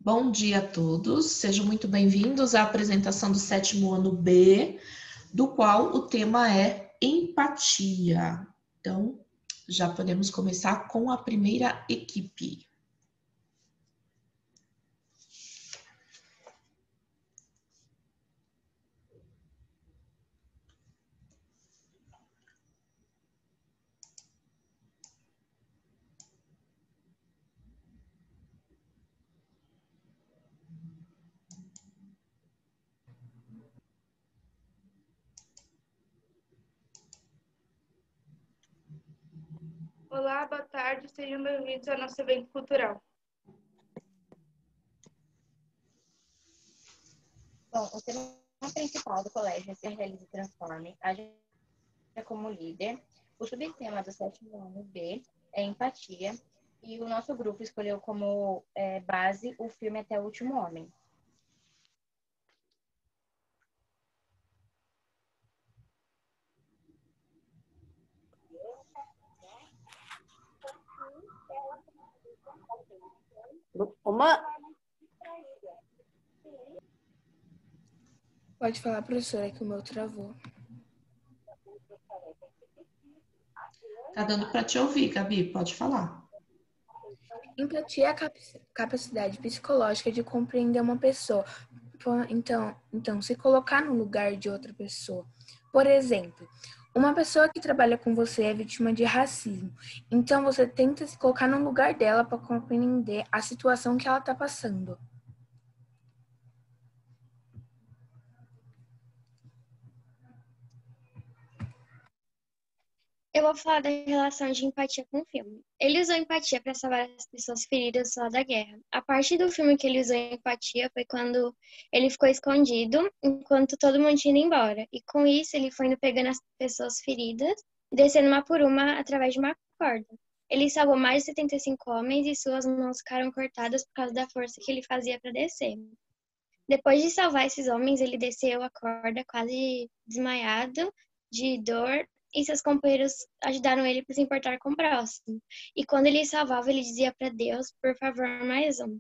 Bom dia a todos, sejam muito bem-vindos à apresentação do sétimo ano B, do qual o tema é empatia. Então, já podemos começar com a primeira equipe. Olá, boa tarde, sejam bem-vindos ao nosso evento cultural. Bom, o tema principal do colégio é Se Realize e Transforme, Aja como Líder. O subtema do sétimo ano B é empatia e o nosso grupo escolheu como base o filme Até o Último Homem. Pode falar, professora, que o meu travou. Tá dando para te ouvir, Gabi, pode falar. Empatia é a capacidade psicológica de compreender uma pessoa. Então, se colocar no lugar de outra pessoa. Por exemplo, uma pessoa que trabalha com você é vítima de racismo. Então, você tenta se colocar no lugar dela para compreender a situação que ela está passando. Eu vou falar da relação de empatia com o filme. Ele usou empatia para salvar as pessoas feridas lá da guerra. A parte do filme que ele usou empatia foi quando ele ficou escondido enquanto todo mundo tinha ido embora. E com isso ele foi indo pegando as pessoas feridas e descendo uma por uma através de uma corda. Ele salvou mais de 75 homens e suas mãos ficaram cortadas por causa da força que ele fazia para descer. Depois de salvar esses homens, ele desceu a corda quase desmaiado de dor e seus companheiros ajudaram ele para se importar com o próximo. E quando ele salvava, ele dizia para Deus, por favor, mais um.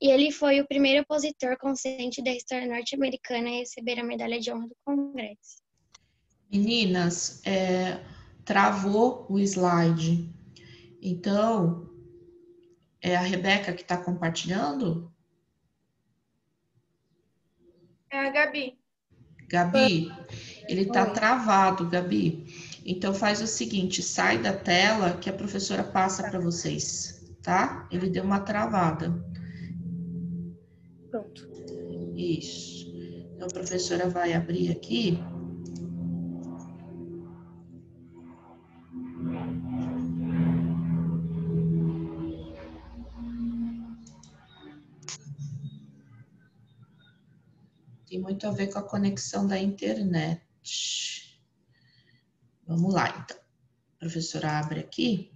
E ele foi o primeiro opositor consciente da história norte-americana a receber a medalha de honra do Congresso. Meninas, travou o slide. Então, é a Rebeca que está compartilhando? É a Gabi. Gabi, ele está Oi. travado, Gabi. Então faz o seguinte, sai da tela que a professora passa para vocês, tá? Ele deu uma travada. Pronto. Isso. Então a professora vai abrir aqui. Tem muito a ver com a conexão da internet. Vamos lá, então. A professora abre aqui.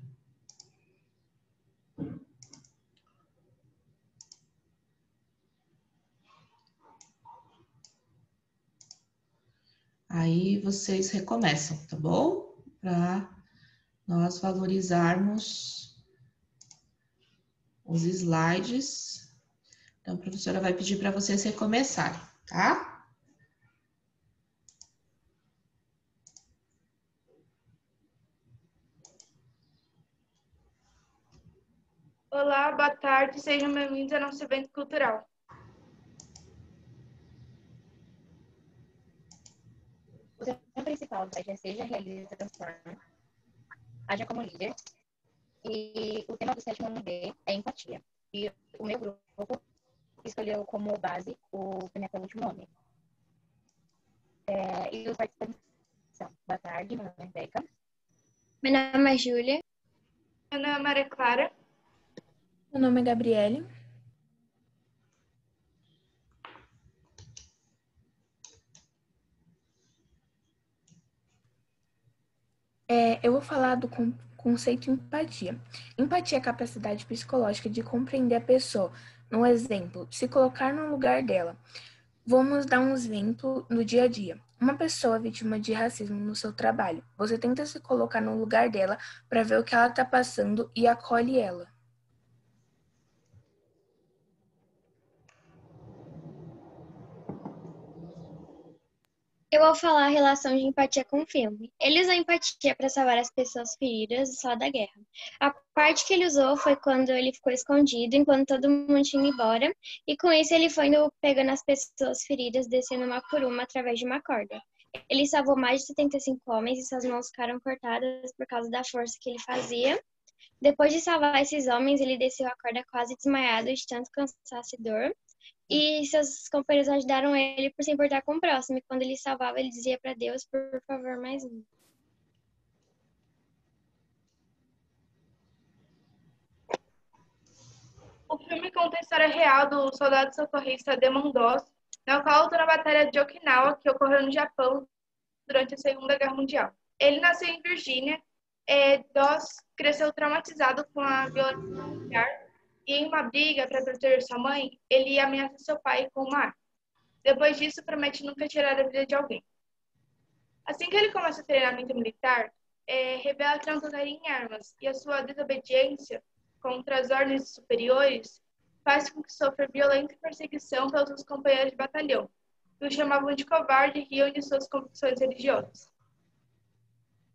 Aí vocês recomeçam, tá bom? Para nós valorizarmos os slides. Então, a professora vai pedir para vocês recomeçarem, tá? Olá, boa tarde, sejam bem-vindos ao nosso evento cultural. O tema principal da é Seja Realize e Transforme, Aja como Líder. E o tema do sétimo ano B é empatia. E o meu grupo escolheu como base o filme Até o Último Homem. E os participantes são: boa tarde, meu nome é Rebeca. Meu nome é Júlia. Meu nome é Maria Clara. Meu nome é Gabriele. Eu vou falar do conceito empatia. Empatia é a capacidade psicológica de compreender a pessoa. Um exemplo, se colocar no lugar dela. Vamos dar um exemplo no dia a dia. Uma pessoa vítima de racismo no seu trabalho. Você tenta se colocar no lugar dela para ver o que ela está passando e acolhe ela. Eu vou falar a relação de empatia com o filme. Ele usou empatia para salvar as pessoas feridas do sala da guerra. A parte que ele usou foi quando ele ficou escondido enquanto todo mundo tinha ido embora, e com isso ele foi indo pegando as pessoas feridas, descendo uma por uma através de uma corda. Ele salvou mais de 75 homens e suas mãos ficaram cortadas por causa da força que ele fazia. Depois de salvar esses homens, ele desceu a corda quase desmaiado de tanto cansaço e dor. E seus companheiros ajudaram ele por se importar com o próximo. E quando ele salvava, ele dizia para Deus, por favor, mais um. O filme conta a história real do soldado socorrista Demon Doss, na qual lutou na Batalha de Okinawa, que ocorreu no Japão durante a Segunda Guerra Mundial. Ele nasceu em Virgínia. Doss cresceu traumatizado com a violência familiar e, em uma briga para proteger sua mãe, ele ameaça seu pai com uma arma. Depois disso, promete nunca tirar a vida de alguém. Assim que ele começa o treinamento militar, revela que não tocaria em armas, e a sua desobediência contra as ordens superiores faz com que sofra violenta perseguição pelos seus companheiros de batalhão, que o chamavam de covarde e riam de suas convicções religiosas.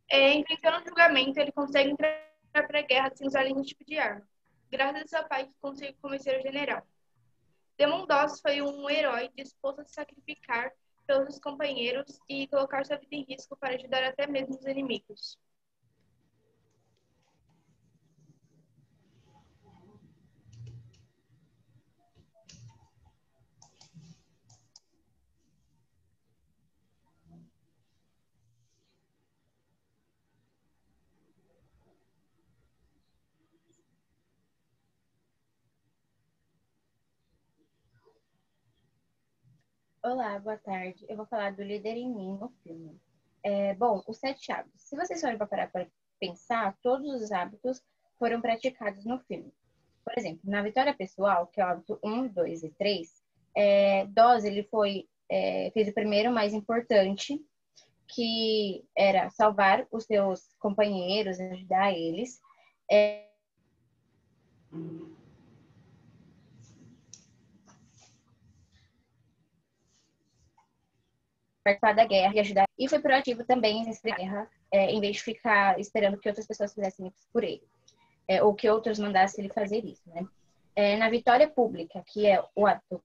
Enfrentando o julgamento, ele consegue entrar para a guerra sem usar nenhum tipo de arma, graças a seu pai que conseguiu convencer o general. Demon Doss foi um herói disposto a se sacrificar pelos seus companheiros e colocar sua vida em risco para ajudar até mesmo os inimigos. Olá, boa tarde. Eu vou falar do Líder em Mim no filme. Bom, os 7 hábitos. Se vocês forem parar para pensar, todos os hábitos foram praticados no filme. Por exemplo, na vitória pessoal, que é o hábito 1, 2 e 3, Doss, ele fez o primeiro mais importante, que era salvar os seus companheiros, ajudar eles. Participar da guerra e ajudar. E foi proativo também nessa guerra, em vez de ficar esperando que outras pessoas fizessem isso por ele, ou que outros mandassem ele fazer isso, né? Na vitória pública, que é o ato.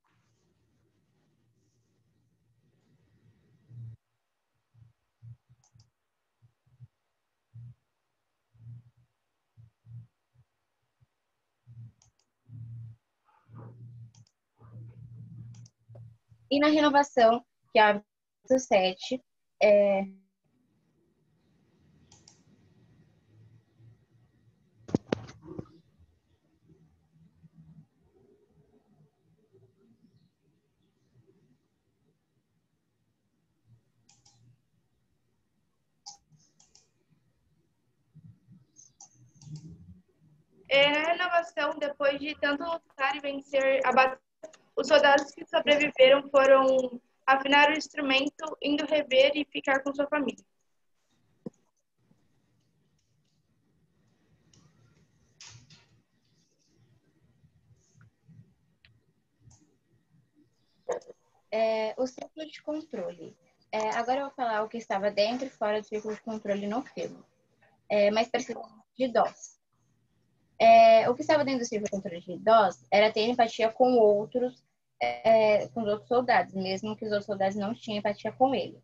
E na renovação, que é o hábito 7, Na renovação, depois de tanto lutar e vencer a batalha, os soldados que sobreviveram foram afinar o instrumento, indo rever e ficar com sua família. O círculo de controle. Agora eu vou falar o que estava dentro e fora do círculo de controle no filme. Mais precisamente de Doss. O que estava dentro do círculo de controle de Doss era ter empatia com os outros soldados, mesmo que os outros soldados não tinham empatia com ele.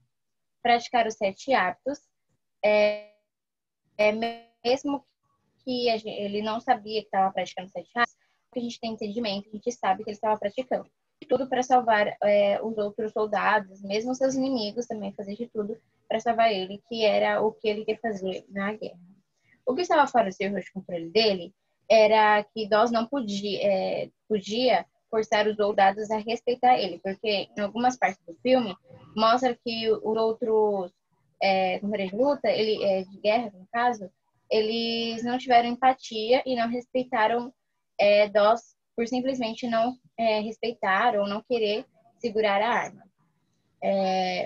Praticar os 7 hábitos, mesmo que ele não sabia que estava praticando os 7 hábitos, porque a gente tem entendimento, a gente sabe que ele estava praticando. Tudo para salvar os outros soldados, mesmo seus inimigos também, fazer de tudo para salvar ele, que era o que ele queria fazer na guerra. O que estava fora do círculo de controle dele era que Doss não podia forçar os soldados a respeitar ele, porque em algumas partes do filme mostra que os outros companheiros de luta, de guerra no caso, eles não tiveram empatia e não respeitaram Doss por simplesmente não respeitar ou não querer segurar a arma.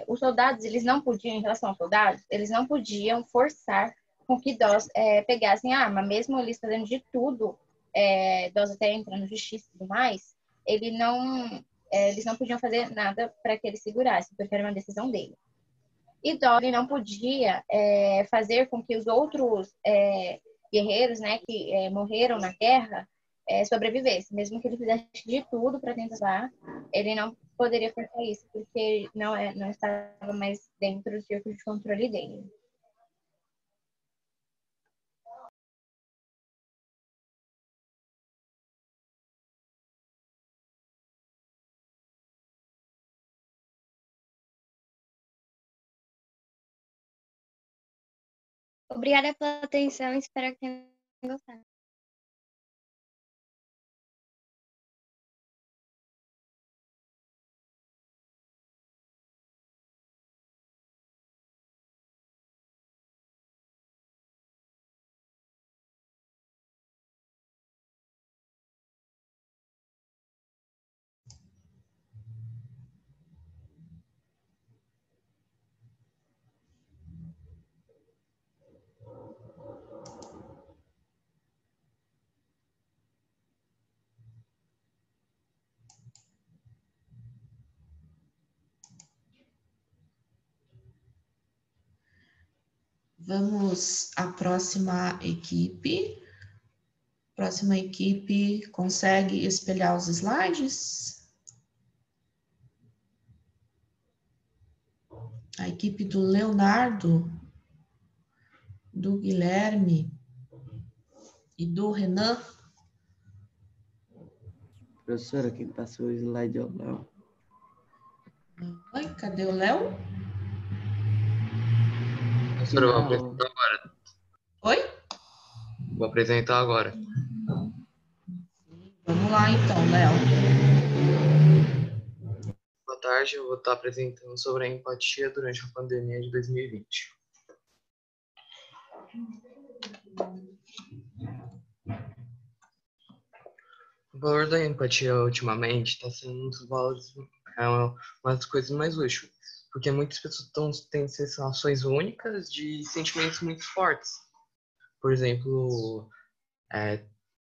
Os soldados, eles não podiam, em relação aos soldados, eles não podiam forçar com que Doss pegassem a arma, mesmo eles fazendo de tudo, Doss até entrando na justiça e tudo mais, eles não podiam fazer nada para que ele segurasse, porque era uma decisão dele. E Dory não podia fazer com que os outros guerreiros, né, que morreram na guerra, sobrevivessem. Mesmo que ele fizesse de tudo para tentar, ele não poderia fazer isso, porque não estava mais dentro do círculo de controle dele. Obrigada pela atenção, espero que tenham gostado. Vamos à próxima equipe. Próxima equipe consegue espelhar os slides? A equipe do Leonardo, do Guilherme e do Renan. Professora, quem passou o slide é o Léo. Oi, cadê o Léo? Professora, eu vou apresentar agora. Oi? Vou apresentar agora. Vamos lá então, Léo. Boa tarde, eu vou estar apresentando sobre a empatia durante a pandemia de 2020. O valor da empatia ultimamente está sendo um dos valores, uma das coisas mais úteis, porque muitas pessoas têm sensações únicas de sentimentos muito fortes. Por exemplo,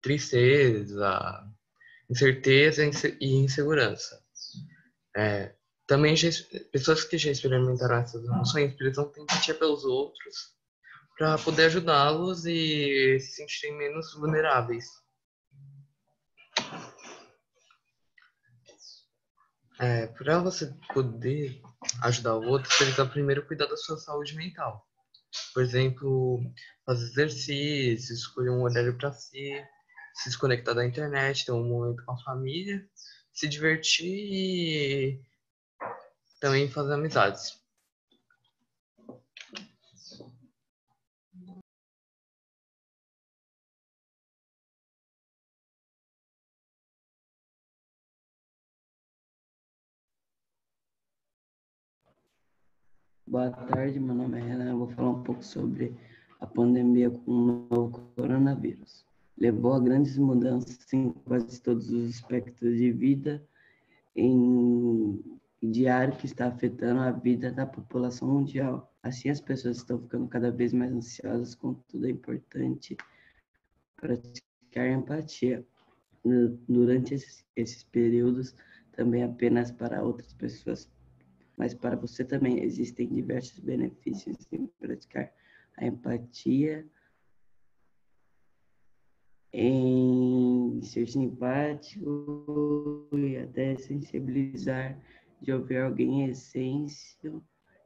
tristeza, incerteza e insegurança. Também pessoas que já experimentaram essas emoções precisam ter empatia pelos outros para poder ajudá-los e se sentirem menos vulneráveis. Para você poder ajudar o outro, você precisa primeiro cuidar da sua saúde mental. Por exemplo, fazer exercício, escolher um horário para si, se desconectar da internet, ter um momento com a família, se divertir e também fazer amizades. Boa tarde, meu nome é Renan. Eu vou falar um pouco sobre a pandemia com o novo coronavírus. Levou a grandes mudanças em quase todos os aspectos de vida em diário que está afetando a vida da população mundial. Assim, as pessoas estão ficando cada vez mais ansiosas, contudo, é importante praticar empatia durante esses períodos, também apenas para outras pessoas, mas para você também. Existem diversos benefícios em praticar a empatia, em ser simpático e até sensibilizar de ouvir alguém em essência,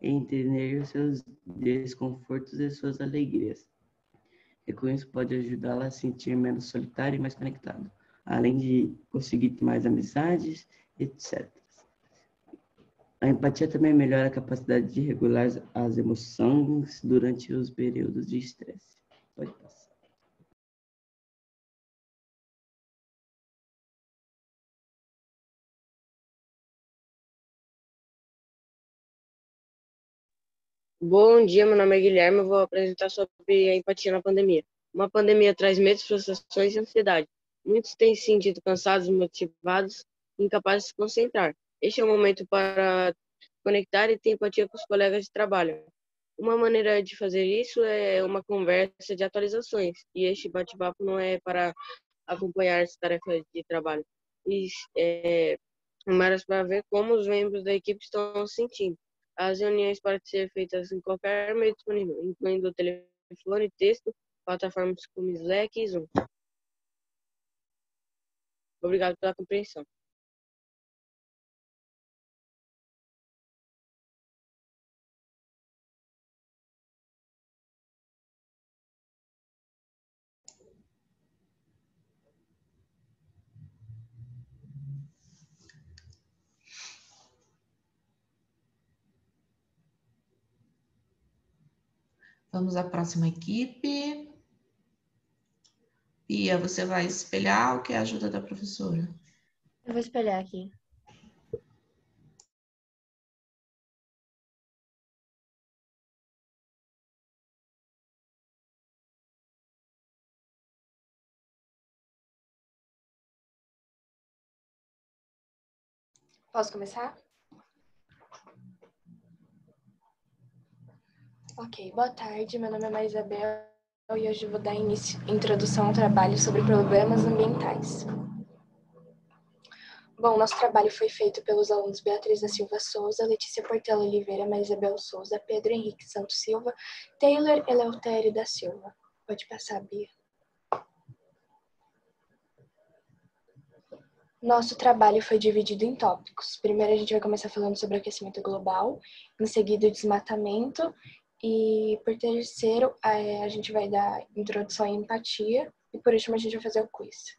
entender os seus desconfortos e suas alegrias. E com isso pode ajudá-la a sentir menos solitário e mais conectado, além de conseguir mais amizades, etc. A empatia também melhora a capacidade de regular as emoções durante os períodos de estresse. Pode passar. Bom dia, meu nome é Guilherme, eu vou apresentar sobre a empatia na pandemia. Uma pandemia traz medos, frustrações e ansiedade. Muitos têm se sentido cansados, desmotivados e incapazes de se concentrar. Este é o momento para conectar e ter empatia com os colegas de trabalho. Uma maneira de fazer isso é uma conversa de atualizações, e este bate-papo não é para acompanhar as tarefas de trabalho, mas para ver como os membros da equipe estão se sentindo. As reuniões podem ser feitas em qualquer meio disponível, incluindo telefone, texto, plataformas como Slack e Zoom. Obrigado pela compreensão. Vamos à próxima equipe. Pia, você vai espelhar ou quer a ajuda da professora? Eu vou espelhar aqui. Posso começar? Ok, boa tarde. Meu nome é Maria Isabel e hoje eu vou dar introdução ao trabalho sobre problemas ambientais. Bom, nosso trabalho foi feito pelos alunos Beatriz da Silva Souza, Letícia Portela Oliveira, Maria Isabel Souza, Pedro Henrique Santos Silva, Taylor Eleutério da Silva. Pode passar, Bia. Nosso trabalho foi dividido em tópicos. Primeiro a gente vai começar falando sobre aquecimento global, em seguida o desmatamento e, por terceiro, a gente vai dar introdução à empatia e, por último, a gente vai fazer o quiz.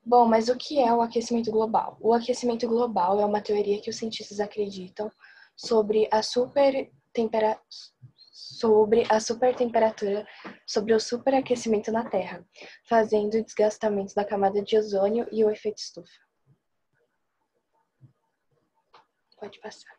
Bom, mas o que é o aquecimento global? O aquecimento global é uma teoria que os cientistas acreditam sobre a supertemperatura, sobre o superaquecimento na Terra, fazendo o desgastamento da camada de ozônio e o efeito estufa. Pode passar.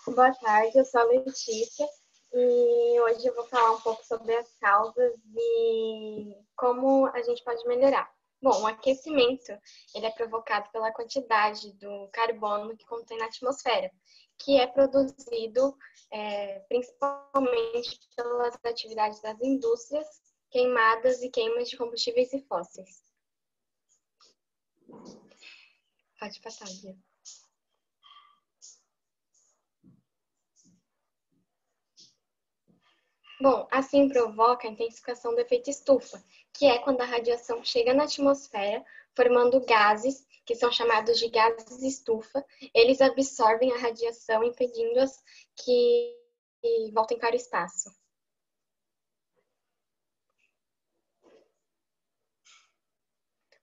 Boa tarde, eu sou a Letícia e hoje eu vou falar um pouco sobre as causas e como a gente pode melhorar. Bom, o aquecimento ele é provocado pela quantidade do carbono que contém na atmosfera, que é produzido principalmente pelas atividades das indústrias, queimadas e queimas de combustíveis e fósseis. Pode passar, Bia. Bom, assim provoca a intensificação do efeito estufa, que é quando a radiação chega na atmosfera, formando gases, que são chamados de gases estufa. Eles absorvem a radiação, impedindo-as que voltem para o espaço.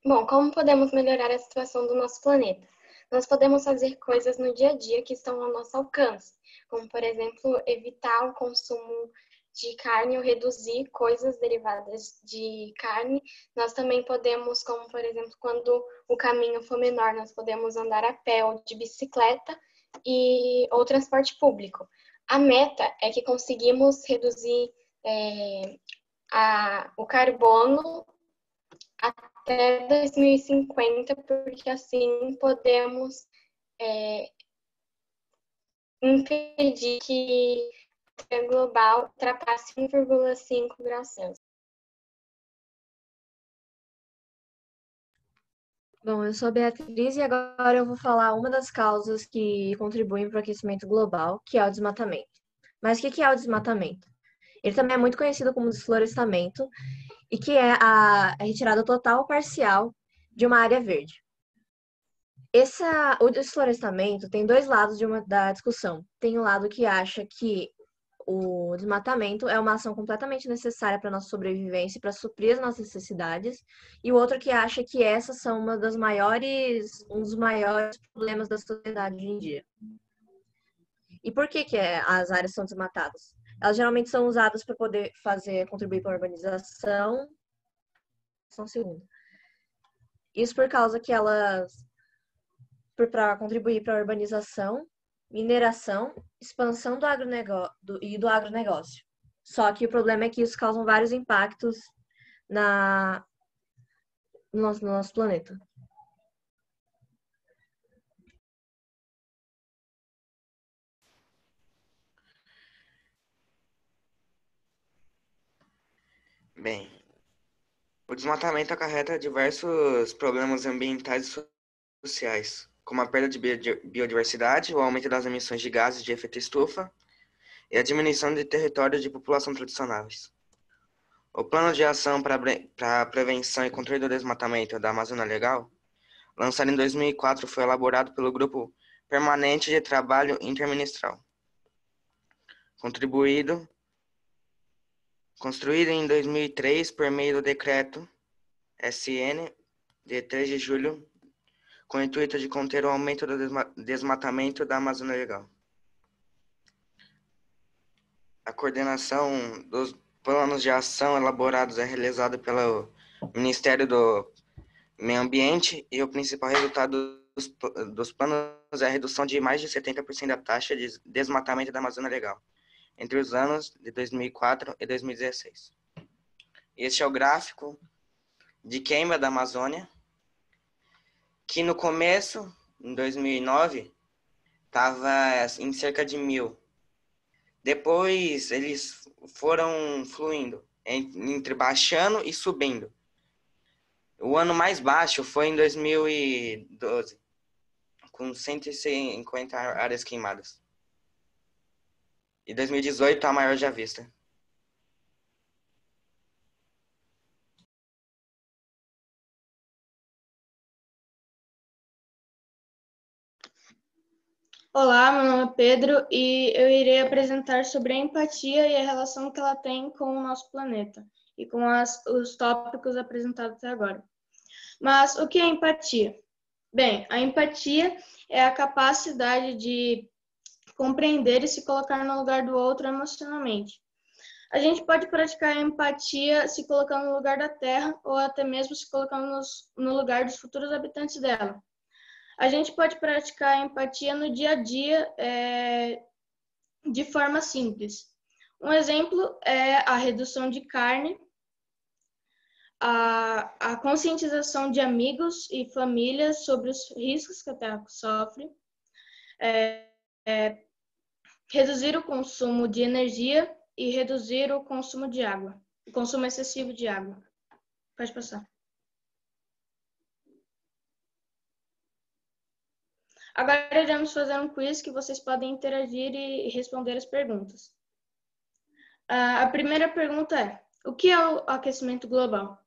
Bom, como podemos melhorar a situação do nosso planeta? Nós podemos fazer coisas no dia a dia que estão ao nosso alcance, como, por exemplo, evitar o consumo de carne ou reduzir coisas derivadas de carne. Nós também podemos, como por exemplo, quando o caminho for menor, nós podemos andar a pé ou de bicicleta ou transporte público. A meta é que conseguimos reduzir o carbono até 2050, porque assim podemos impedir que global ultrapasse 1,5 graus Celsius. Bom, eu sou a Beatriz e agora eu vou falar uma das causas que contribuem para o aquecimento global, que é o desmatamento. Mas o que é o desmatamento? Ele também é muito conhecido como desflorestamento e que é a retirada total ou parcial de uma área verde. O desflorestamento tem dois lados da discussão. Tem um lado que acha que o desmatamento é uma ação completamente necessária para a nossa sobrevivência e para suprir as nossas necessidades, e o outro que acha que essas são um dos maiores problemas da sociedade hoje em dia. E por que as áreas são desmatadas? Elas geralmente são usadas para poder contribuir para a urbanização. Só um segundo. Isso por causa que para contribuir para a urbanização, mineração, expansão do agronegócio. Só que o problema é que isso causa vários impactos no nosso planeta. Bem, O desmatamento acarreta diversos problemas ambientais e sociais, como a perda de biodiversidade, o aumento das emissões de gases de efeito estufa e a diminuição de territórios de população tradicionais. O Plano de Ação para a Prevenção e Controle do Desmatamento da Amazônia Legal, lançado em 2004, foi elaborado pelo Grupo Permanente de Trabalho Interministerial, construído em 2003 por meio do Decreto SN de 3 de julho, com o intuito de conter o aumento do desmatamento da Amazônia Legal. A coordenação dos planos de ação elaborados é realizada pelo Ministério do Meio Ambiente e o principal resultado dos planos é a redução de mais de 70% da taxa de desmatamento da Amazônia Legal, entre os anos de 2004 e 2016. Este é o gráfico de queima da Amazônia, que no começo, em 2009, estava em cerca de 1.000. Depois eles foram fluindo, entre baixando e subindo. O ano mais baixo foi em 2012, com 150 áreas queimadas. E 2018 a maior já vista. Olá, meu nome é Pedro e eu irei apresentar sobre a empatia e a relação que ela tem com o nosso planeta e com os tópicos apresentados até agora. Mas o que é empatia? Bem, a empatia é a capacidade de compreender e se colocar no lugar do outro emocionalmente. A gente pode praticar a empatia se colocando no lugar da Terra ou até mesmo se colocando no lugar dos futuros habitantes dela. A gente pode praticar a empatia no dia a dia de forma simples. Um exemplo é a redução de carne, a conscientização de amigos e famílias sobre os riscos que a Terra sofre, reduzir o consumo de energia e reduzir o consumo de água, o consumo excessivo de água. Pode passar. Agora iremos fazer um quiz que vocês podem interagir e responder as perguntas. A primeira pergunta é: o que é o aquecimento global?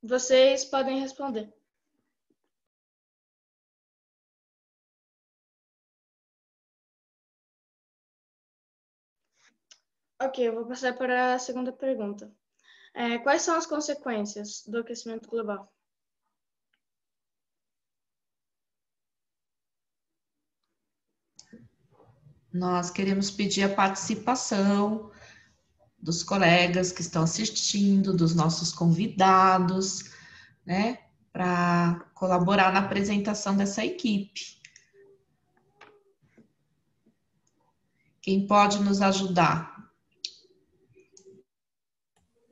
Vocês podem responder. Ok, eu vou passar para a segunda pergunta. Quais são as consequências do aquecimento global? Nós queremos pedir a participação dos colegas que estão assistindo, dos nossos convidados, né, para colaborar na apresentação dessa equipe. Quem pode nos ajudar?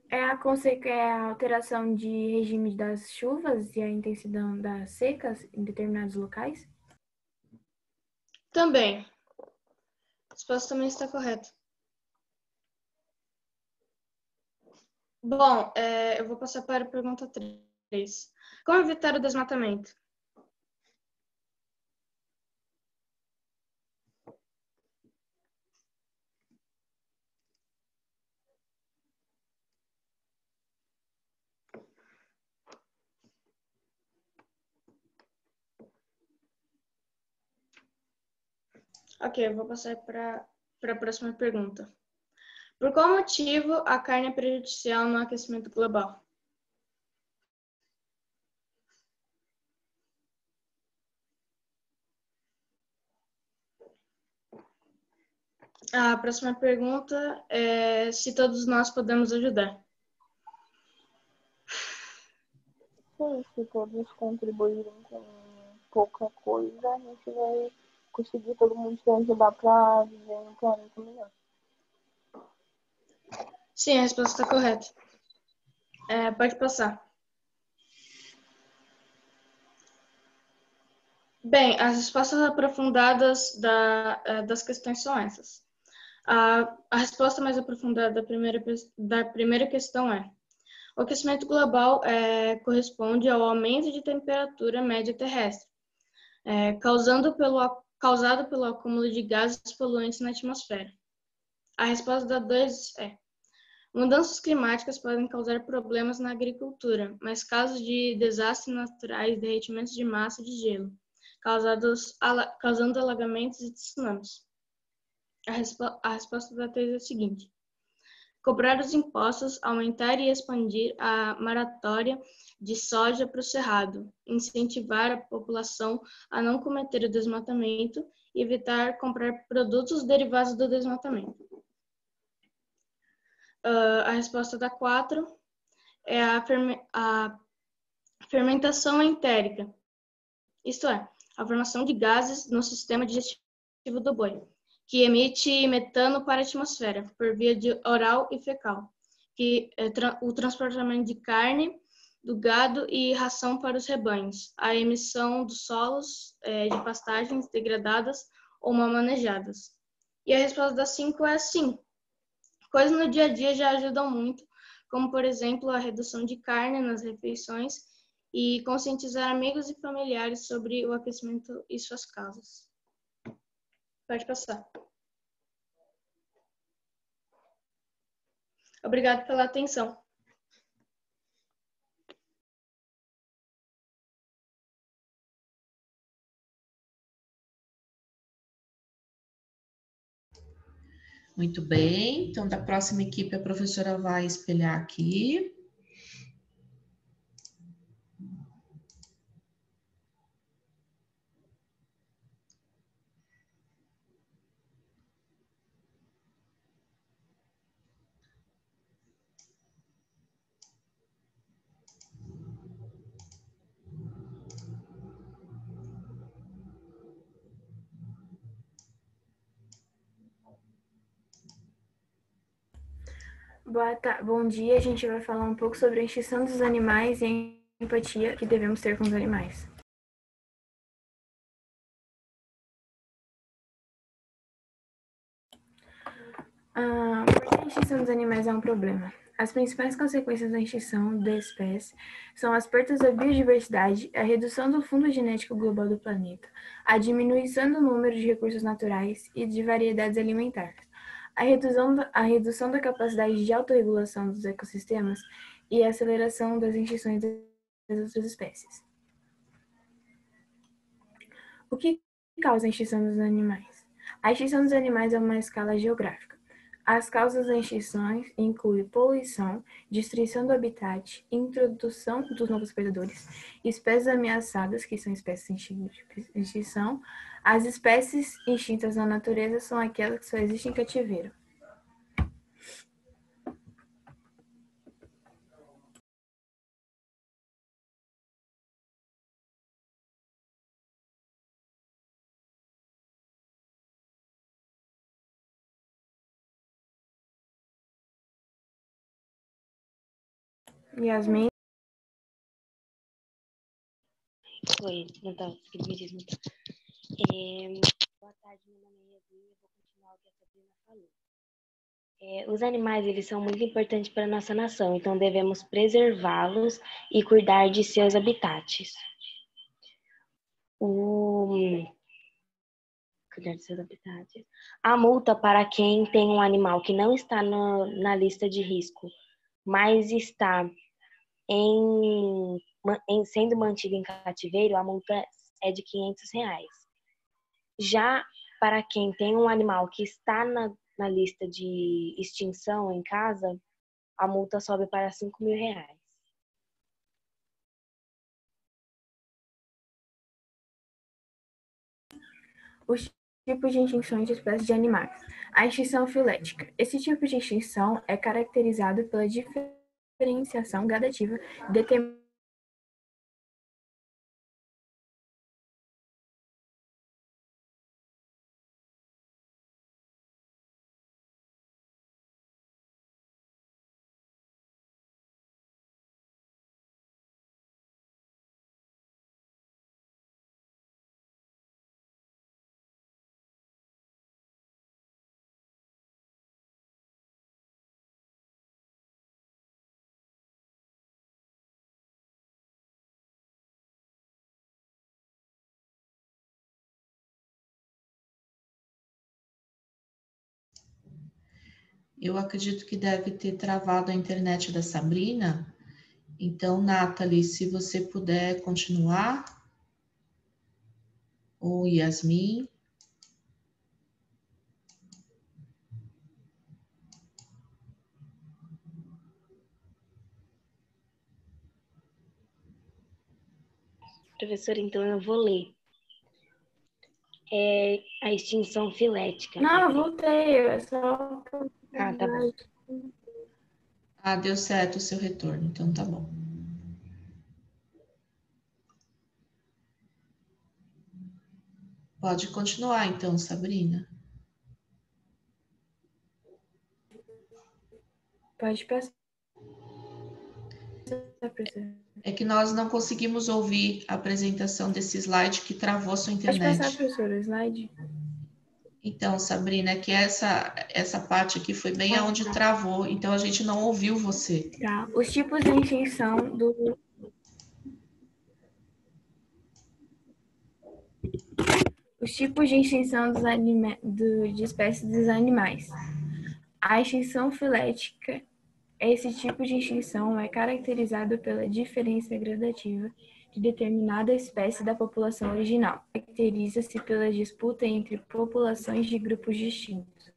É a alteração de regime das chuvas e a intensidade das secas em determinados locais? Também. A resposta também está correta. Bom, eu vou passar para a pergunta 3. Como evitar o desmatamento? Ok, eu vou passar para a próxima pergunta. Por qual motivo a carne é prejudicial no aquecimento global? A próxima pergunta é se todos nós podemos ajudar. Sim, se todos contribuírem com pouca coisa, a gente vai conseguir todo mundo se ajudar para viver um planeta melhor. Sim, a resposta está correta. Pode passar. Bem, as respostas aprofundadas das questões são essas. A resposta mais aprofundada da primeira questão é: o aquecimento global corresponde ao aumento de temperatura média terrestre, causado pelo acúmulo de gases poluentes na atmosfera. A resposta da 2 é: mudanças climáticas podem causar problemas na agricultura, mas casos de desastres naturais, derretimentos de massa de gelo, causando alagamentos e tsunamis. A resposta da 3 é a seguinte: cobrar os impostos, aumentar e expandir a moratória de soja para o cerrado, incentivar a população a não cometer o desmatamento e evitar comprar produtos derivados do desmatamento. A resposta da 4 é a fermentação entérica, isto é, a formação de gases no sistema digestivo do boi, que emite metano para a atmosfera por via oral e fecal, o transportamento de carne do gado e ração para os rebanhos, a emissão dos solos de pastagens degradadas ou mal manejadas. E a resposta da 5 é sim. Coisas no dia a dia já ajudam muito, como, por exemplo, a redução de carne nas refeições e conscientizar amigos e familiares sobre o aquecimento e suas causas. Pode passar. Obrigado pela atenção. Muito bem, então da próxima equipe a professora vai espelhar aqui. Bom dia, a gente vai falar um pouco sobre a extinção dos animais e a empatia que devemos ter com os animais. Por que a extinção dos animais é um problema? As principais consequências da extinção da espécie são as perdas da biodiversidade, a redução do fundo genético global do planeta, a diminuição do número de recursos naturais e de variedades alimentares, a redução da capacidade de autorregulação dos ecossistemas e a aceleração das extinções das outras espécies. O que causa a extinção dos animais? A extinção dos animais é uma escala geográfica. As causas das extinções incluem poluição, destruição do habitat, introdução dos novos predadores, espécies ameaçadas, que são espécies em extinção. As espécies extintas na natureza são aquelas que só existem em cativeiro. Yasmin? Oi, Natal, mesmo. Boa tarde, meu nome é Yasmin, eu vou continuar o que a Sabrina falou. Os animais, eles são muito importantes para a nossa nação, então devemos preservá-los e cuidar de seus habitats. Cuidar de seus habitats. A multa para quem tem um animal que não está na lista de risco, mas está sendo mantido em cativeiro, a multa é de R$ 500. Já para quem tem um animal que está na lista de extinção em casa, a multa sobe para R$ 5.000. Os tipos de extinção de espécies de animais. A extinção filética. Esse tipo de extinção é caracterizado pela diferenciação gradativa determinada Eu acredito que deve ter travado a internet da Sabrina. Então, Nathalie, se você puder continuar. Ou Yasmin. Professora, então eu vou ler. É a extinção filética. Não, eu voltei. É só... Ah, tá bom. Ah, deu certo o seu retorno, então tá bom. Pode continuar, então, Sabrina. Pode passar, professora. É que nós não conseguimos ouvir a apresentação desse slide que travou a sua Pode internet. passar, professora, o slide. Então, Sabrina, é que essa parte aqui foi bem aonde travou, então a gente não ouviu você. Tá. Os tipos de extinção Os tipos de extinção de espécies dos animais. A extinção filética. Esse tipo de extinção é caracterizado pela diferença gradativa de determinada espécie da população original. Caracteriza-se pela disputa entre populações de grupos distintos.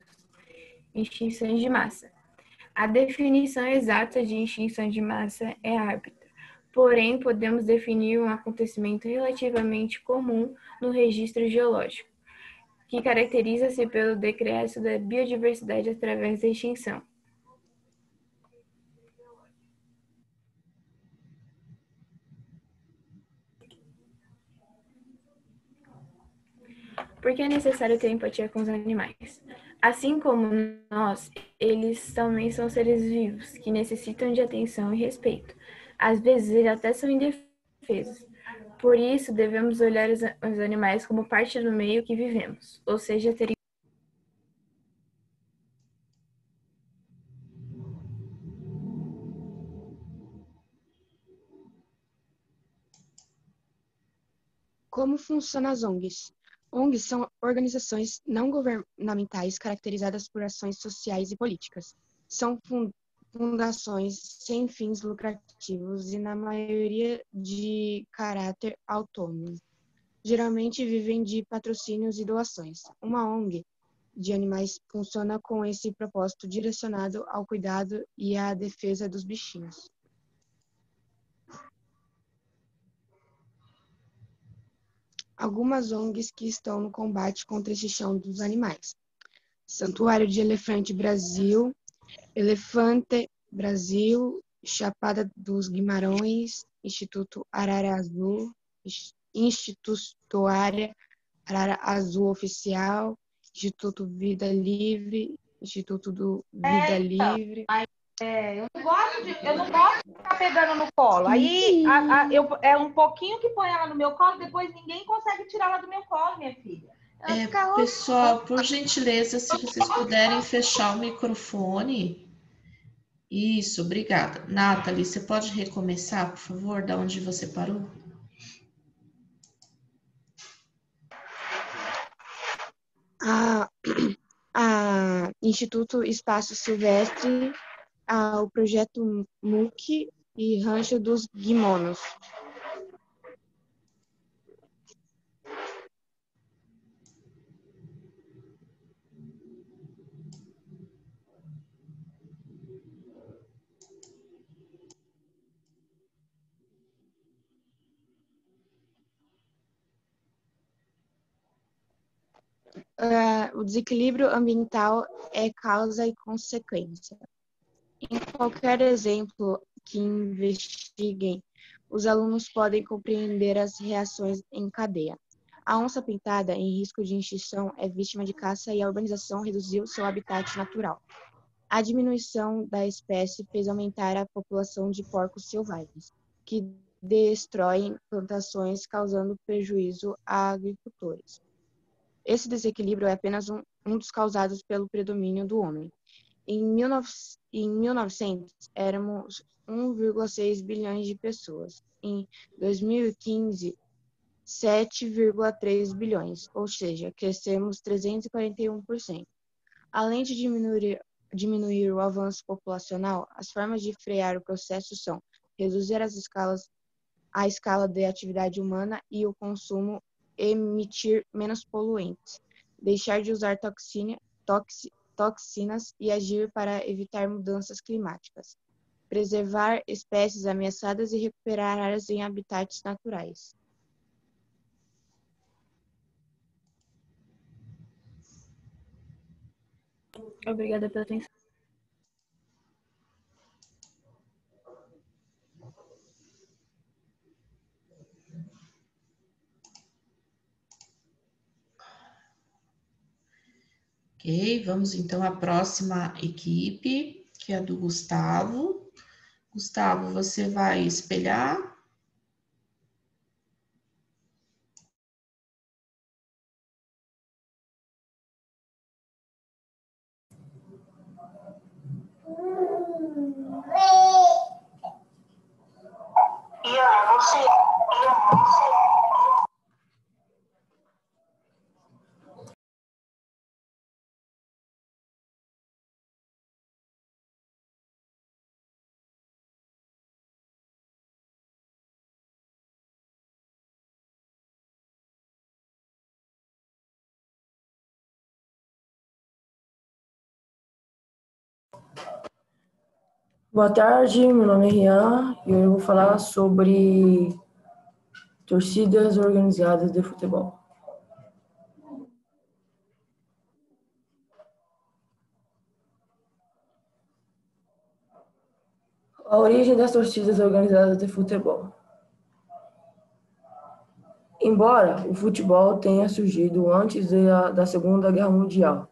Extinções de massa. A definição exata de extinção de massa é árbitra, porém podemos definir um acontecimento relativamente comum no registro geológico, que caracteriza-se pelo decréscimo da biodiversidade através da extinção. Por que é necessário ter empatia com os animais? Assim como nós, eles também são seres vivos, que necessitam de atenção e respeito. Às vezes, eles até são indefesos. Por isso, devemos olhar os animais como parte do meio que vivemos, ou seja, ter. Como funcionam as ONGs? ONGs são organizações não governamentais caracterizadas por ações sociais e políticas. São fundações sem fins lucrativos e, na maioria, de caráter autônomo. Geralmente vivem de patrocínios e doações. Uma ONG de animais funciona com esse propósito direcionado ao cuidado e à defesa dos bichinhos. Algumas ONGs que estão no combate contra a extinção dos animais. Santuário de Elefante Brasil, Elefante Brasil, Chapada dos Guimarães, Instituto Arara Azul, Instituto Arara Azul Oficial, Instituto Vida Livre, Instituto do Vida Livre. Eu não gosto de ficar pegando no colo. Aí é um pouquinho que põe ela no meu colo, depois ninguém consegue tirar ela do meu colo, minha filha. Pessoal, por gentileza, se vocês puderem fechar o microfone. Isso, obrigada. Nathalie, você pode recomeçar, por favor, da onde você parou? Instituto Espaço Silvestre, o projeto MUC e Rancho dos Guimonos. O desequilíbrio ambiental é causa e consequência. Em qualquer exemplo que investiguem, os alunos podem compreender as reações em cadeia. A onça-pintada, em risco de extinção, é vítima de caça e a urbanização reduziu seu habitat natural. A diminuição da espécie fez aumentar a população de porcos selvagens, que destroem plantações, causando prejuízo a agricultores. Esse desequilíbrio é apenas um dos causados pelo predomínio do homem. Em 1900, éramos 1,6 bilhões de pessoas. Em 2015, 7,3 bilhões, ou seja, crescemos 341%. Além de diminuir diminuir o avanço populacional, as formas de frear o processo são reduzir a escala de atividade humana e o consumo, emitir menos poluentes, deixar de usar toxinas e agir para evitar mudanças climáticas, preservar espécies ameaçadas e recuperar áreas em habitats naturais. Obrigada pela atenção. Ok, vamos então à próxima equipe, que é a do Gustavo. Gustavo, você vai espelhar? Boa tarde, meu nome é Rian e eu vou falar sobre torcidas organizadas de futebol. A origem das torcidas organizadas de futebol. Embora o futebol tenha surgido antes da Segunda Guerra Mundial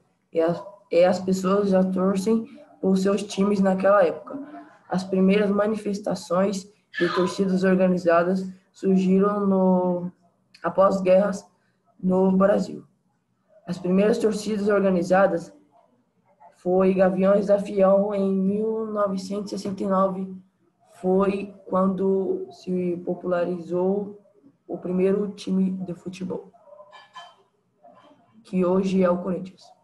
e as pessoas já torcem por seus times naquela época, as primeiras manifestações de torcidas organizadas surgiram após guerras no Brasil. As primeiras torcidas organizadas foi Gaviões da Fiel em 1969, foi quando se popularizou o primeiro time de futebol, que hoje é o Corinthians.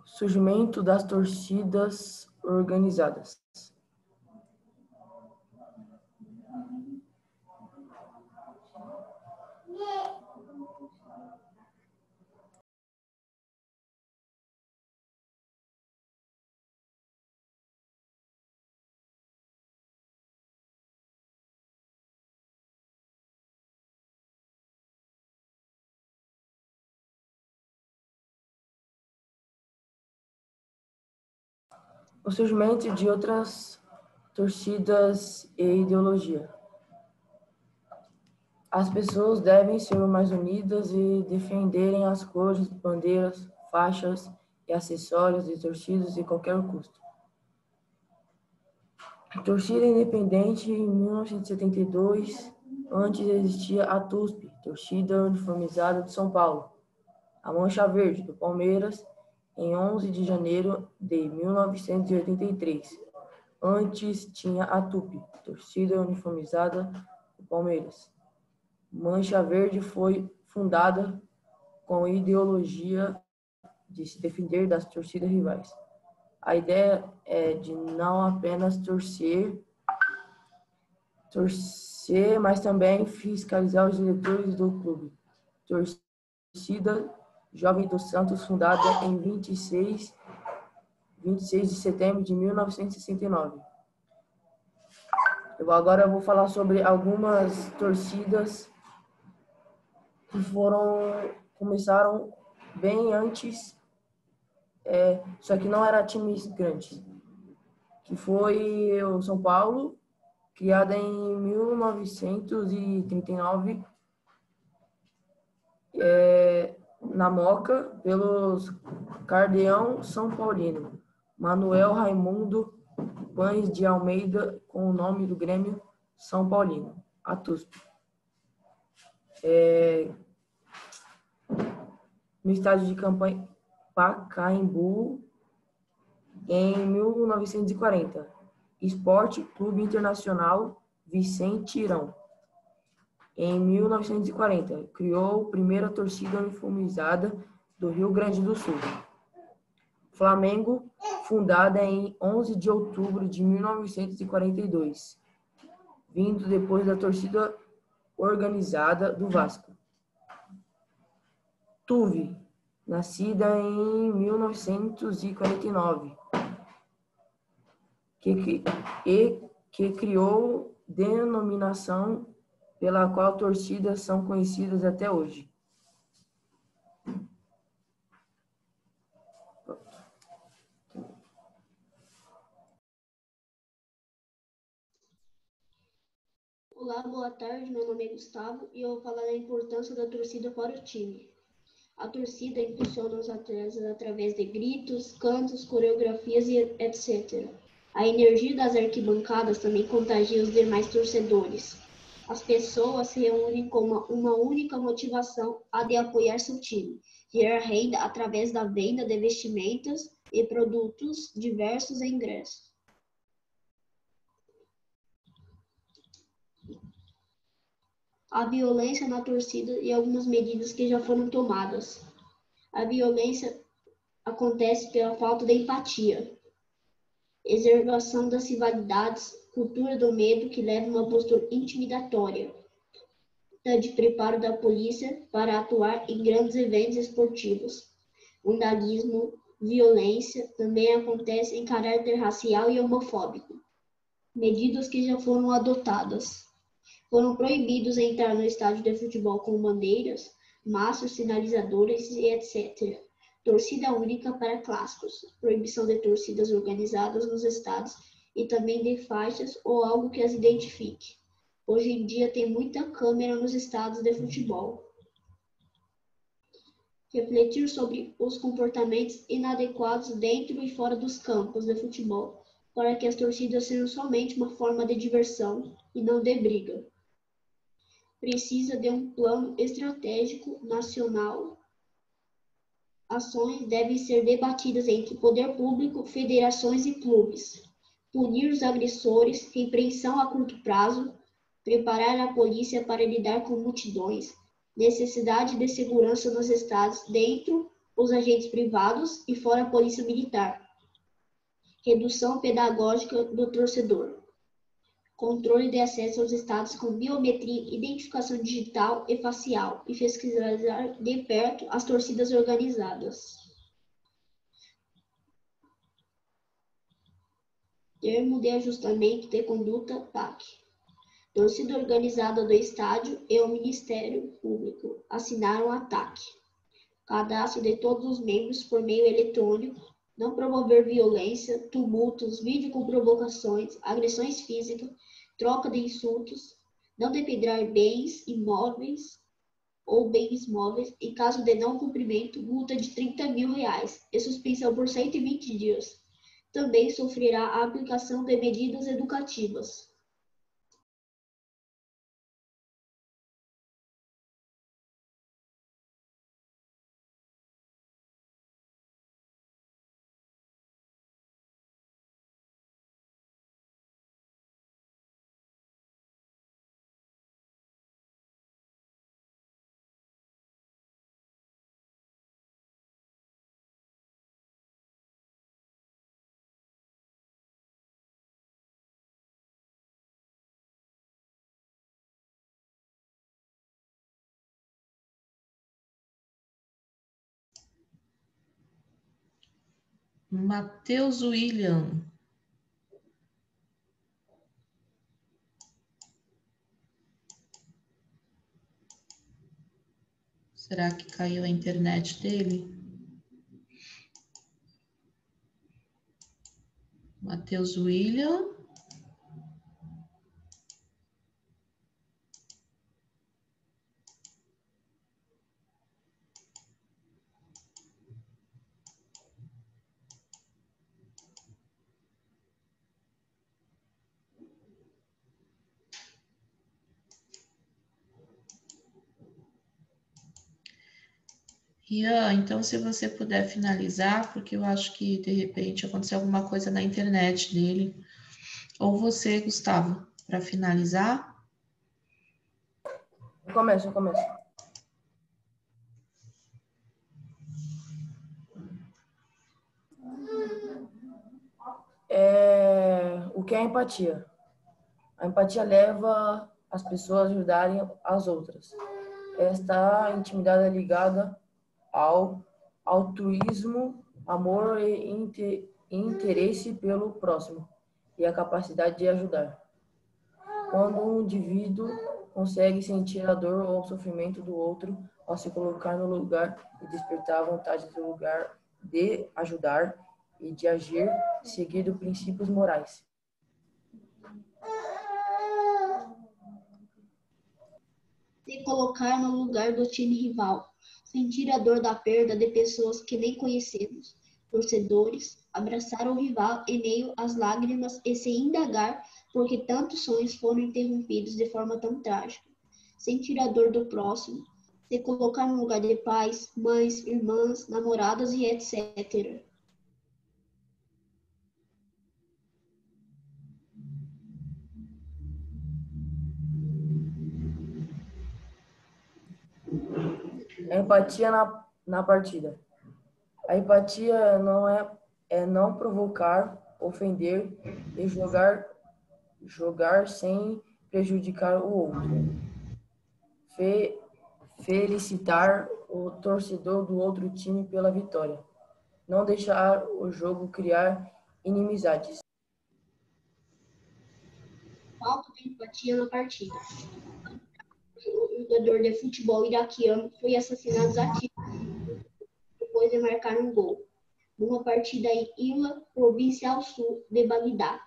Surgimento das torcidas organizadas. O surgimento de outras torcidas e ideologia. As pessoas devem ser mais unidas e defenderem as cores, bandeiras, faixas e acessórios de torcidas a qualquer custo. Torcida independente em 1972, antes existia a TUSP, Torcida Uniformizada de São Paulo. A Mancha Verde, do Palmeiras, em 11 de janeiro de 1983. Antes tinha a TUP, Torcida Uniformizada do Palmeiras. Mancha Verde foi fundada com a ideologia de se defender das torcidas rivais. A ideia é de não apenas torcer, mas também fiscalizar os diretores do clube. Torcida Jovem do Santos, fundada em 26 de setembro de 1969. Agora eu vou falar sobre algumas torcidas que começaram bem antes, só que não eram times grandes, que foi o São Paulo, criada em 1939, na Moca, pelos Cardeão São Paulino, Manuel Raimundo Pães de Almeida, com o nome do Grêmio São Paulino, a TUSP. No estádio de campanha Pacaembu, em 1940. Esporte Clube Internacional Vicente Irão. Em 1940, criou a primeira torcida uniformizada do Rio Grande do Sul. Flamengo, fundada em 11 de outubro de 1942, vindo depois da torcida organizada do Vasco. Tuve, nascida em 1949, que criou denominação pela qual torcidas são conhecidas até hoje. Olá, boa tarde. Meu nome é Gustavo e eu vou falar da importância da torcida para o time. A torcida impulsiona os atletas através de gritos, cantos, coreografias e etc. A energia das arquibancadas também contagia os demais torcedores. As pessoas se reúnem com uma única motivação, a de apoiar seu time, gerar renda através da venda de vestimentas e produtos diversos e ingressos. A violência na torcida e algumas medidas que já foram tomadas. A violência acontece pela falta de empatia, exacerbação das rivalidades, cultura do medo que leva a uma postura intimidatória, falta de preparo da polícia para atuar em grandes eventos esportivos. Vandalismo, violência também acontece em caráter racial e homofóbico. Medidas que já foram adotadas. Foram proibidos entrar no estádio de futebol com bandeiras, maços, sinalizadores e etc. Torcida única para clássicos. Proibição de torcidas organizadas nos estádios e também de faixas ou algo que as identifique. Hoje em dia tem muita câmera nos estádios de futebol. Refletir sobre os comportamentos inadequados dentro e fora dos campos de futebol, para que as torcidas sejam somente uma forma de diversão e não de briga. Precisa de um plano estratégico nacional. Ações devem ser debatidas entre poder público, federações e clubes. Punir os agressores, repreensão a curto prazo, preparar a polícia para lidar com multidões, necessidade de segurança nos estádios, dentro os agentes privados e fora a polícia militar. Redução pedagógica do torcedor. Controle de acesso aos estádios com biometria, identificação digital e facial e fiscalizar de perto as torcidas organizadas. Termo de ajustamento de conduta TAC. Torcida organizada do estádio e o Ministério Público assinaram a TAC. Cadastro de todos os membros por meio eletrônico. Não promover violência, tumultos, vídeo com provocações, agressões físicas, troca de insultos, não depredar bens imóveis ou bens móveis, em caso de não cumprimento, multa de R$30 mil e suspensão por 120 dias. Também sofrerá a aplicação de medidas educativas. Matheus William. Será que caiu a internet dele? Matheus William. Ian, então se você puder finalizar, porque eu acho que de repente aconteceu alguma coisa na internet dele. Ou você, Gustavo, para finalizar. Eu começo. que é a empatia? A empatia leva as pessoas a ajudarem as outras. Esta intimidade é ligada ao altruísmo, amor e interesse pelo próximo e a capacidade de ajudar. Quando um indivíduo consegue sentir a dor ou o sofrimento do outro ao se colocar no lugar e despertar a vontade do lugar de ajudar e de agir seguindo princípios morais. Se colocar no lugar do time rival, sentir a dor da perda de pessoas que nem conhecemos, torcedores, abraçar o rival em meio às lágrimas e se indagar por que tantos sonhos foram interrompidos de forma tão trágica. Sentir a dor do próximo, se colocar no lugar de pais, mães, irmãs, namoradas e etc. A empatia na partida. A empatia não é não provocar, ofender e jogar sem prejudicar o outro. Felicitar o torcedor do outro time pela vitória. Não deixar o jogo criar inimizades. Falta de empatia na partida. Um jogador de futebol iraquiano foi assassinado a tiros depois de marcar um gol numa partida em Hilla, província ao sul de Bagdá,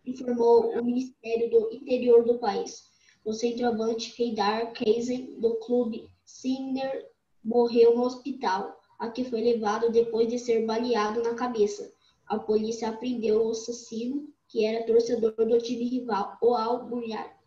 informou o Ministério do Interior do país. O centroavante Heydar Kaizen, do clube Sinner, morreu no hospital, a que foi levado depois de ser baleado na cabeça. A polícia apreendeu o assassino, que era torcedor do time rival, o Al-Buryat.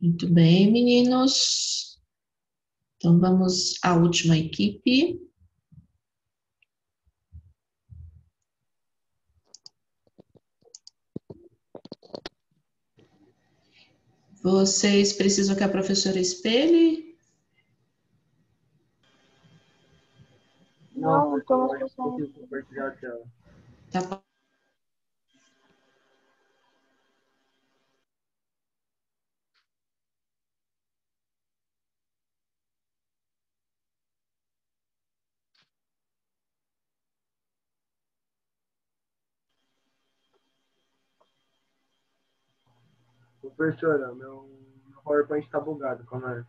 Muito bem, meninos. Então, vamos à última equipe. Vocês precisam que a professora espelhe? Não, estou compartilhar a tela. Tá bom. Professora, meu PowerPoint está bugado, calma aí.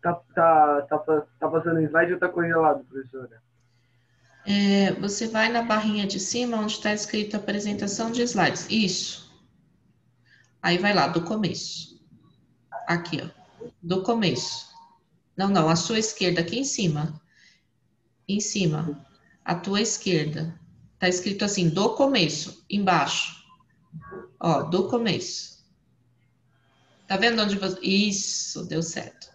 Tá passando slide ou tá congelado, professora? Você vai na barrinha de cima onde está escrito apresentação de slides. Isso. Aí vai lá, do começo. Aqui, ó. Do começo. Não, a sua esquerda, aqui em cima. Em cima. A tua esquerda. Tá escrito assim, do começo, embaixo. Ó, do começo. Tá vendo onde você... Isso, deu certo.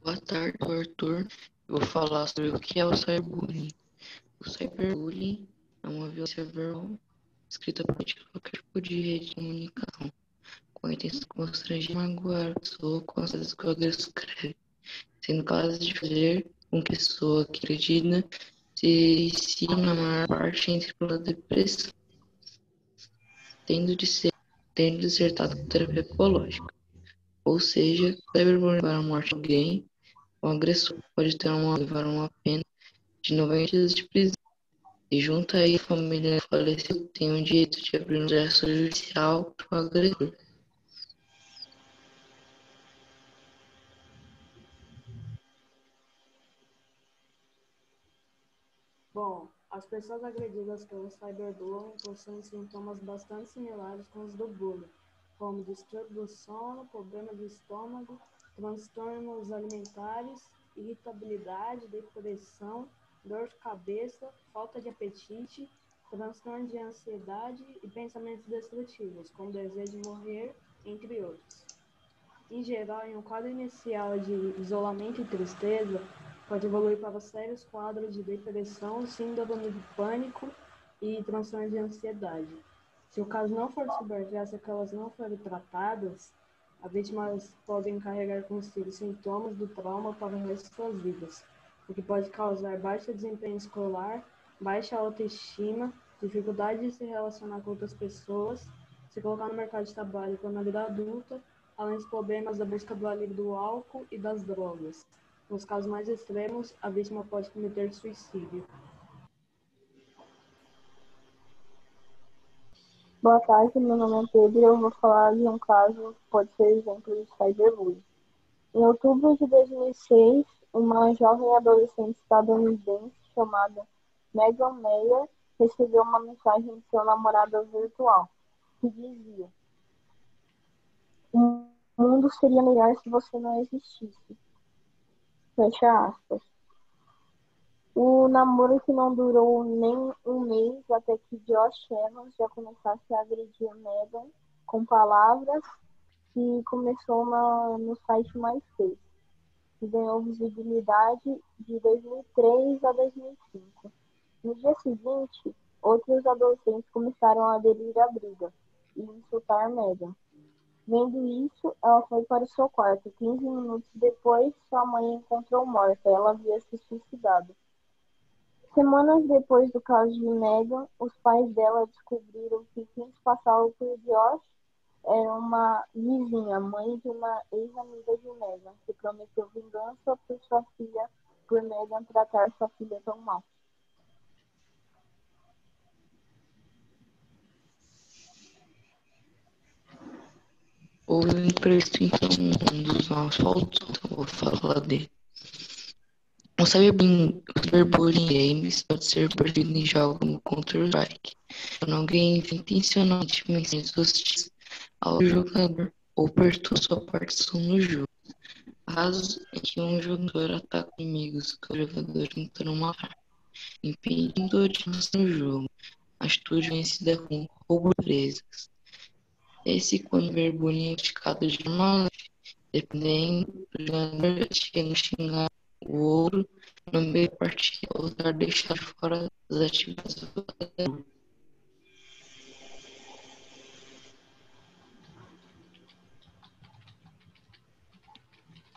Boa tarde, Arthur. Eu vou falar sobre o que é o cyberbullying. O cyberbullying é uma violência verbal escrita a partir de qualquer tipo de rede de comunicação, com a intenção de constranger e magoar a pessoa com as coisas que o agressor escreve, sendo capaz de fazer com que a pessoa que acredita se siga na maior parte entre pela depressão, tendo de ser tratado com terapia psicológica. Ou seja, cyberbullying para a morte de alguém, o agressor pode levar uma pena de 90 dias de prisão. E junto aí, a família falecida tem o direito de abrir um processo judicial para o agressor. Bom, as pessoas agredidas pelo cyberbullying possuem sintomas bastante similares com os do bullying, como distúrbio do sono, problema de estômago, transtornos alimentares, irritabilidade, depressão, dor de cabeça, falta de apetite, transtorno de ansiedade e pensamentos destrutivos, como desejo de morrer, entre outros. Em geral, em um quadro inicial de isolamento e tristeza, pode evoluir para sérios quadros de depressão, síndrome de pânico e transtorno de ansiedade. Se o caso não for descoberto e as sequelas não forem tratadas, as vítimas podem carregar consigo sintomas do trauma para o resto de suas vidas, o que pode causar baixo desempenho escolar, baixa autoestima, dificuldade de se relacionar com outras pessoas, se colocar no mercado de trabalho quando na vida adulta, além dos problemas da busca do alívio do álcool e das drogas. Nos casos mais extremos, a vítima pode cometer suicídio. Boa tarde, meu nome é Pedro e eu vou falar de um caso que pode ser exemplo de cyberbullying. Em outubro de 2006, uma jovem adolescente estadunidense chamada Megan Mayer recebeu uma mensagem de seu namorado virtual, que dizia: "O mundo seria melhor se você não existisse." Fecha aspas. O namoro que não durou nem um mês até que Josh Evans já começasse a agredir Megan com palavras e começou no site MySpace, que ganhou visibilidade de 2003 a 2005. No dia seguinte, outros adolescentes começaram a aderir à briga e insultar Megan. Vendo isso, ela foi para o seu quarto. 15 minutos depois, sua mãe a encontrou morta. Ela havia se suicidado. Semanas depois do caso de Megan, os pais dela descobriram que quem se passava por Josh era uma vizinha, mãe de uma ex-amiga de Megan, que prometeu vingança por sua filha, por Megan tratar sua filha tão mal. Houve um imprevisto, então, um dos nossos faltou, então vou falar dele. O cyberbullying games pode ser perdido em jogos como Counter-Strike, quando alguém intencionalmente mensagens hostis ao jogador ou perturba sua participação no jogo. Casos em que um jogador ataca inimigos que o jogador tentando matar, impedindo de avançar no jogo, atitude vencida com roubo de presas. Esse cyberbullying é praticado de uma leve, dependendo do jogador chega a xingar o outro no meio da partida ou estar deixado fora das atividades do jogador.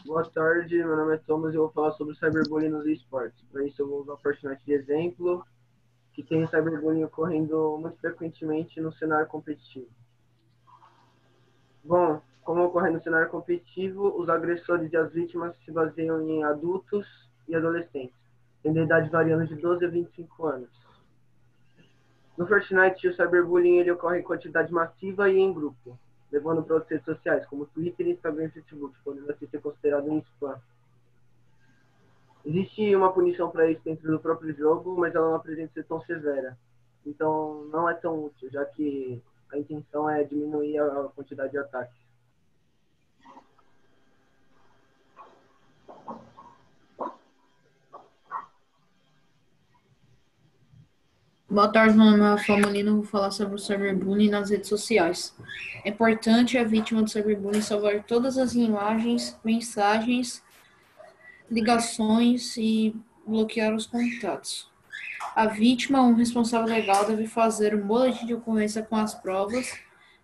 Boa tarde, meu nome é Thomas e eu vou falar sobre cyberbullying nos esportes. Para isso eu vou usar o Fortnite de exemplo, que tem cyberbullying ocorrendo muito frequentemente no cenário competitivo. Bom, como ocorre no cenário competitivo, os agressores e as vítimas se baseiam em adultos e adolescentes, tendo idade variando de 12 a 25 anos. No Fortnite, o cyberbullying ele ocorre em quantidade massiva e em grupo, levando para outras redes sociais, como Twitter, Instagram e Facebook, podendo assim ser considerado um spam. Existe uma punição para isso dentro do próprio jogo, mas ela não apresenta ser tão severa. Então, não é tão útil, já que a intenção é diminuir a quantidade de ataques. Boa tarde, meu nome é Rafael Molina, vou falar sobre o cyberbullying nas redes sociais. É importante a vítima do cyberbullying salvar todas as imagens, mensagens, ligações e bloquear os contatos. A vítima ou um responsável legal deve fazer um boletim de ocorrência com as provas,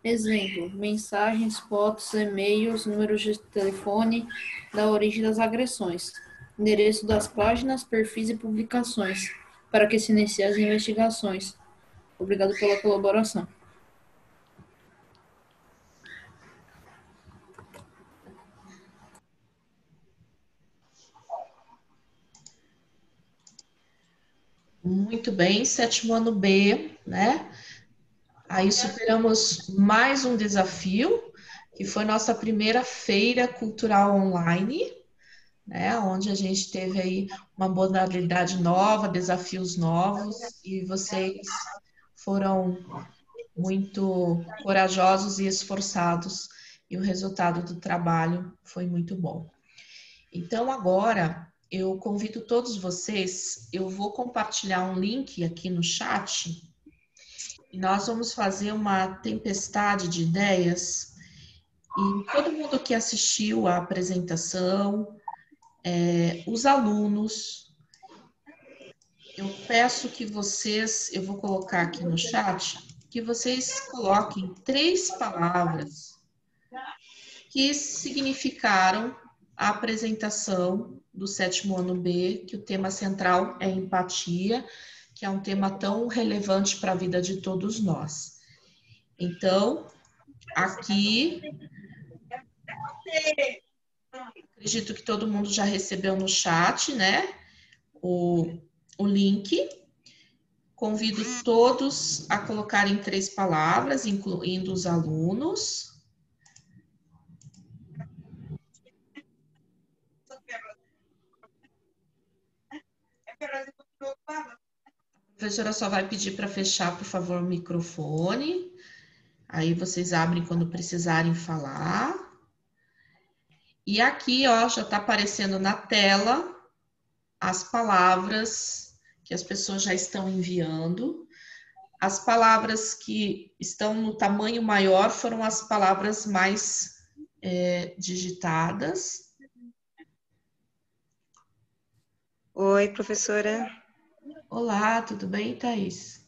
exemplo, mensagens, fotos, e-mails, números de telefone, da origem das agressões, endereço das páginas, perfis e publicações, para que se iniciem as investigações. Obrigado pela colaboração. Muito bem, 7º ano B, né? Aí superamos mais um desafio, que foi nossa primeira feira cultural online, né? Onde a gente teve aí uma modalidade nova, desafios novos, e vocês foram muito corajosos e esforçados, e o resultado do trabalho foi muito bom. Então, agora, eu convido todos vocês, eu vou compartilhar um link aqui no chat, e nós vamos fazer uma tempestade de ideias, E todo mundo que assistiu à apresentação, os alunos, eu peço que vocês, eu vou colocar aqui no chat, que vocês coloquem 3 palavras que significaram a apresentação do 7º ano B, que o tema central é empatia, que é um tema tão relevante para a vida de todos nós. Então, aqui, acredito que todo mundo já recebeu no chat, né, o link. Convido todos a colocarem 3 palavras, incluindo os alunos. A professora só vai pedir para fechar, por favor, o microfone. Aí vocês abrem quando precisarem falar. E aqui, ó, já está aparecendo na tela as palavras que as pessoas já estão enviando. As palavras que estão no tamanho maior foram as palavras mais digitadas. Oi, professora. Olá, tudo bem, Thaís?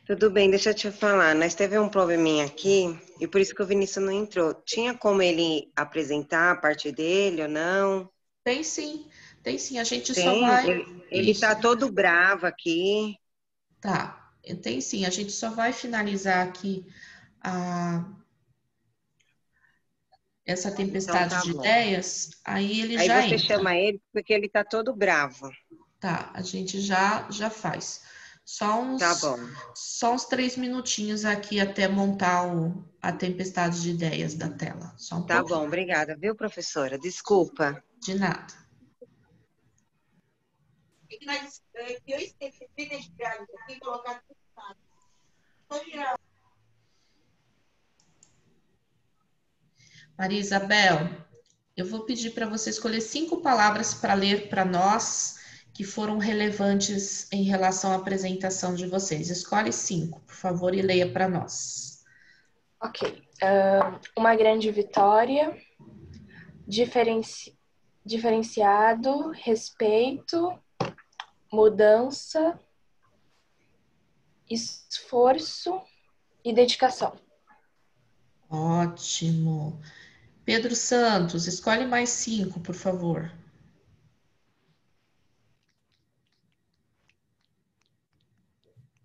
Tudo bem, deixa eu te falar. Nós teve um probleminha aqui e por isso que o Vinícius não entrou. Tinha como ele apresentar a parte dele ou não? Tem sim, a gente só Tem? vai... Ele tá todo bravo aqui. Tá, tem sim, a gente só vai finalizar aqui essa tempestade Então, tá de bom. ideias, aí ele Aí já você entra. chama ele porque ele tá todo bravo. Tá, a gente já faz. Só Tá bom. Só uns 3 minutinhos aqui até montar a tempestade de ideias da tela. Só um Tá pouquinho. bom, obrigada, viu, professora? Desculpa. De nada. Eu esqueci de tirar isso aqui e colocar tudo. Maria Isabel, eu vou pedir para você escolher 5 palavras para ler para nós que foram relevantes em relação à apresentação de vocês. Escolhe 5, por favor, e leia para nós. Ok. Uma grande vitória, diferenciado, respeito, mudança, esforço e dedicação. Ótimo. Pedro Santos, escolhe mais 5, por favor.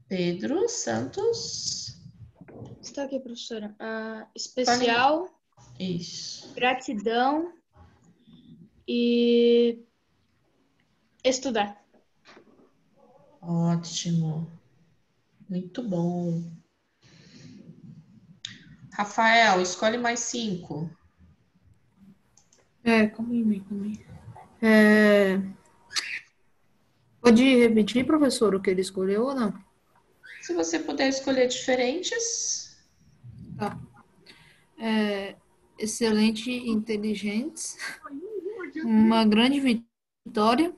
Pedro Santos. Está aqui, professora. Especial. Isso. Gratidão e estudar. Ótimo. Muito bom. Rafael, escolhe mais 5. Calma aí. Pode repetir, professor, o que ele escolheu ou não? Se você puder escolher diferentes. Tá. Excelente, inteligentes, uma grande vitória,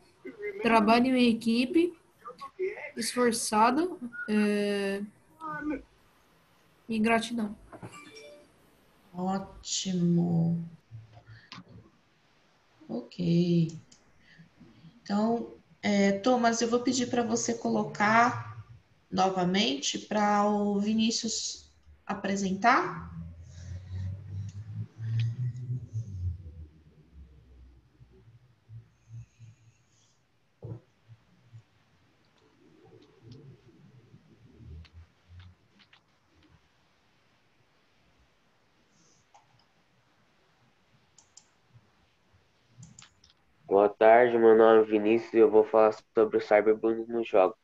trabalho em equipe, esforçado e gratidão. Ótimo. Ok. Então, Thomas, eu vou pedir para você colocar novamente para o Vinícius apresentar. Boa tarde, meu nome é Vinícius e eu vou falar sobre o cyberbullying nos jogos.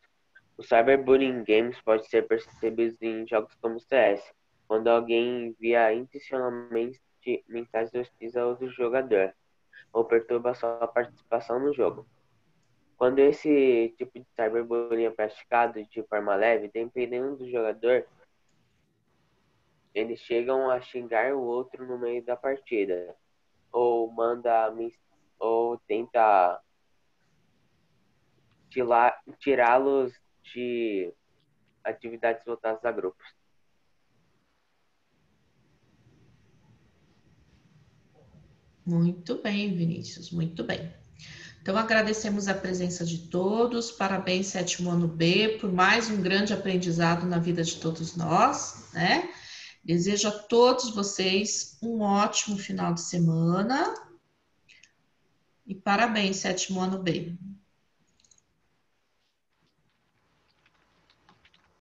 O cyberbullying em games pode ser percebido em jogos como CS, quando alguém envia intencionalmente mensagens hostis ao outro jogador, ou perturba sua participação no jogo. Quando esse tipo de cyberbullying é praticado de forma leve, dependendo do jogador, eles chegam a xingar o outro no meio da partida, ou tenta tirá-los de atividades voltadas a grupos. Muito bem, Vinícius, muito bem. Então, agradecemos a presença de todos, parabéns, sétimo ano B, por mais um grande aprendizado na vida de todos nós, né? Desejo a todos vocês um ótimo final de semana e parabéns, sétimo ano B.